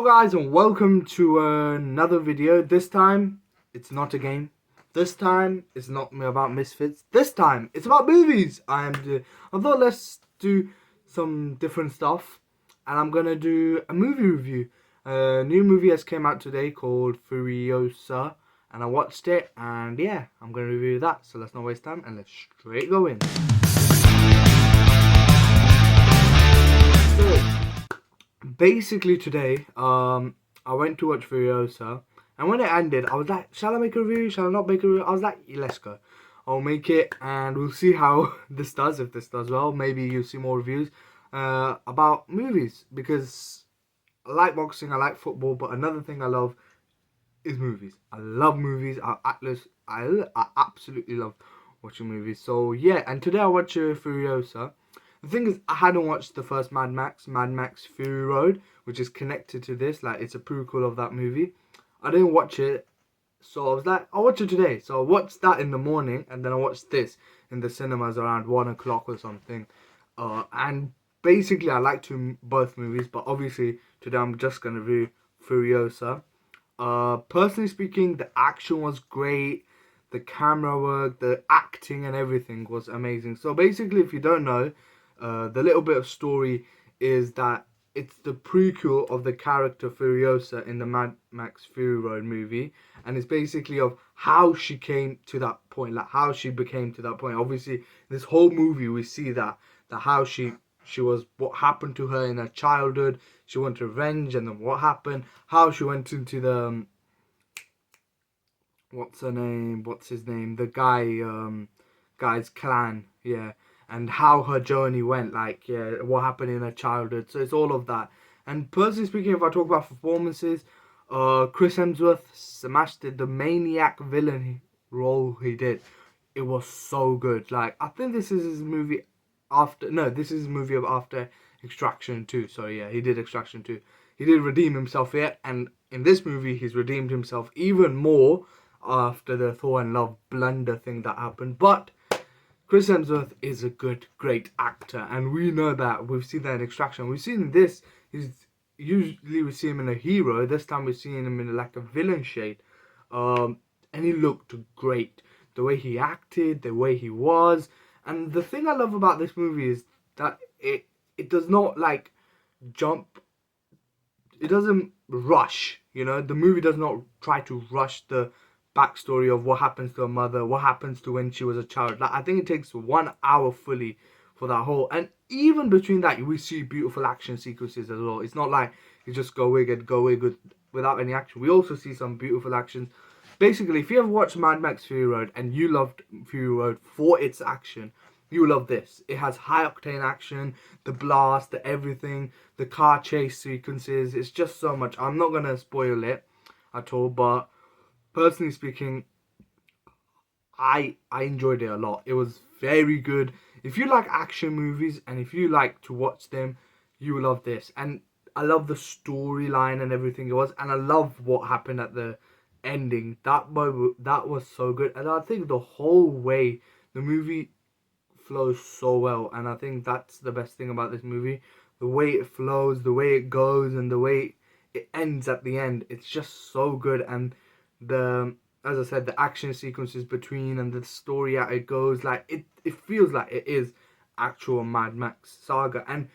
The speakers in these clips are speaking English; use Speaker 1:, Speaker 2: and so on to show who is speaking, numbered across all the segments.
Speaker 1: Hello guys and welcome to another video. This time it's not a game. This time it's not about misfits. This time it's about movies. I thought let's do some different stuff, and I'm gonna do a movie review. A new movie has came out today called Furiosa, and I watched it, and yeah, I'm gonna review that. So let's not waste time and let's straight go in. So basically today, I went to watch Furiosa, and when it ended, I was like, shall I make a review? Shall I not make a review? I was like, let's go. I'll make it, and we'll see how this does. If this does well, maybe you'll see more reviews about movies, because I like boxing, I like football, but another thing I love is movies. I love movies. I absolutely love watching movies. So yeah, and today I watched Furiosa. The thing is, I hadn't watched the first Mad Max Fury Road, which is connected to this. Like, it's a prequel of that movie. I didn't watch it, so I was like, I'll watch it today. So I watched that in the morning, and then I watched this in the cinemas around 1 o'clock or something. And basically, I like both movies, but obviously today I'm just gonna review Furiosa. Personally speaking, the action was great. The camera work, the acting, and everything was amazing. So basically, if you don't know, the little bit of story is that it's the prequel of the character Furiosa in the Mad Max Fury Road movie, and it's basically of how she came to that point, like how she became to that point. Obviously, this whole movie we see that how she was, what happened to her in her childhood. She wanted revenge, and then what happened, how she went into the what's his name, the guy's clan, yeah, and how her journey went, like, yeah, what happened in her childhood. So it's all of that. And personally speaking, if I talk about performances, Chris Hemsworth smashed it. The maniac villain role he did, it was so good. Like, I think this is his movie after, no, this is his movie after Extraction 2. So yeah, he did Extraction 2. He did redeem himself here, and in this movie he's redeemed himself even more after the Thor and Love blunder thing that happened. But Chris Hemsworth is a great actor, and we know that. We've seen that in Extraction. We've seen this. He's usually we see him in a hero. This time we're seeing him in like a villain shade, and he looked great. The way he acted, the way he was, and the thing I love about this movie is that it does not like jump. It doesn't rush. You know, the movie does not try to rush the backstory of what happens to her mother, what happens to when she was a child. Like, I think it takes 1 hour fully for that whole, and even between that, we see beautiful action sequences as well. It's not like you just go away good without any action. We also see some beautiful actions. Basically, if you ever watched Mad Max Fury Road and you loved Fury Road for its action, you love this. It has high octane action, the blast, the everything, the car chase sequences. It's just so much. I'm not gonna spoil it at all, but personally speaking, I enjoyed it a lot. It was very good. If you like action movies and if you like to watch them, you will love this. And I love the storyline and everything it was, and I love what happened at the ending. That was so good, and I think the whole way the movie flows so well, and I think that's the best thing about this movie. The way it flows, the way it goes, and the way it ends at the end. It's just so good, and the as I said, the action sequences between and the story how it goes, like it feels like it is actual Mad Max saga. And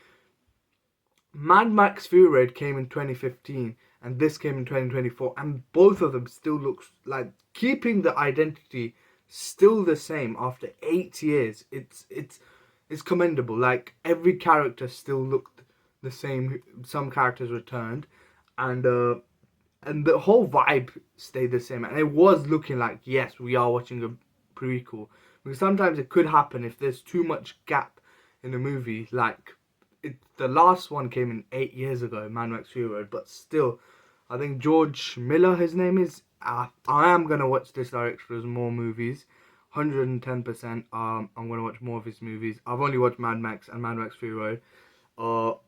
Speaker 1: Mad Max Fury Road came in 2015 and this came in 2024, and both of them still looks like keeping the identity still the same after 8 years. It's commendable. Like, every character still looked the same. Some characters returned, and the whole vibe stayed the same, and it was looking like, yes, we are watching a prequel, because sometimes it could happen if there's too much gap in a movie. Like, the last one came in 8 years ago, Mad Max Fury Road, but still, I think George Miller, his name is. I am gonna watch this director's more movies, 110%. I'm gonna watch more of his movies. I've only watched Mad Max and Mad Max Fury Road.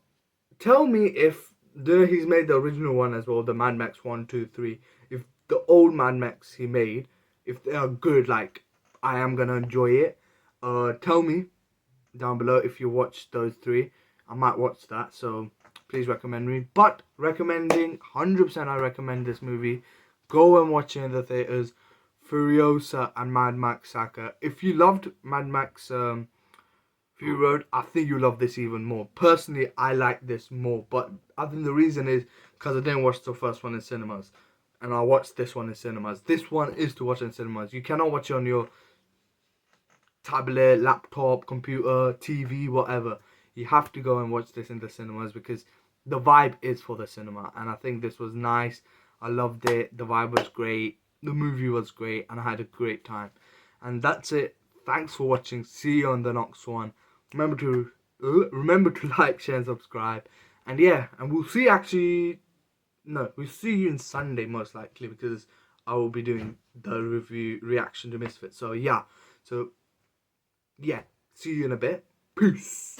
Speaker 1: Tell me if he's made the original one as well, the Mad Max 1, 2, 3. If the old Mad Max he made, if they are good, like, I am gonna enjoy it. Tell me down below if you watched those three. I might watch that. So please recommend me. But recommending, 100% I recommend this movie. Go and watch it in the theaters. Furiosa and Mad Max Saka. If you loved Mad Max Fury Road, I think you love this even more. Personally, I like this more, but I think the reason is because I didn't watch the first one in cinemas, and I watched this one in cinemas. This one is to watch in cinemas. You cannot watch it on your tablet, laptop, computer, TV, whatever. You have to go and watch this in the cinemas because the vibe is for the cinema, and I think this was nice. I loved it. The vibe was great. The movie was great, and I had a great time. And that's it. Thanks for watching. See you on the next one. Remember to like, share, and subscribe. And yeah, and we'll see we'll see you on Sunday most likely because I will be doing the reaction to Misfits. So yeah, see you in a bit. Peace.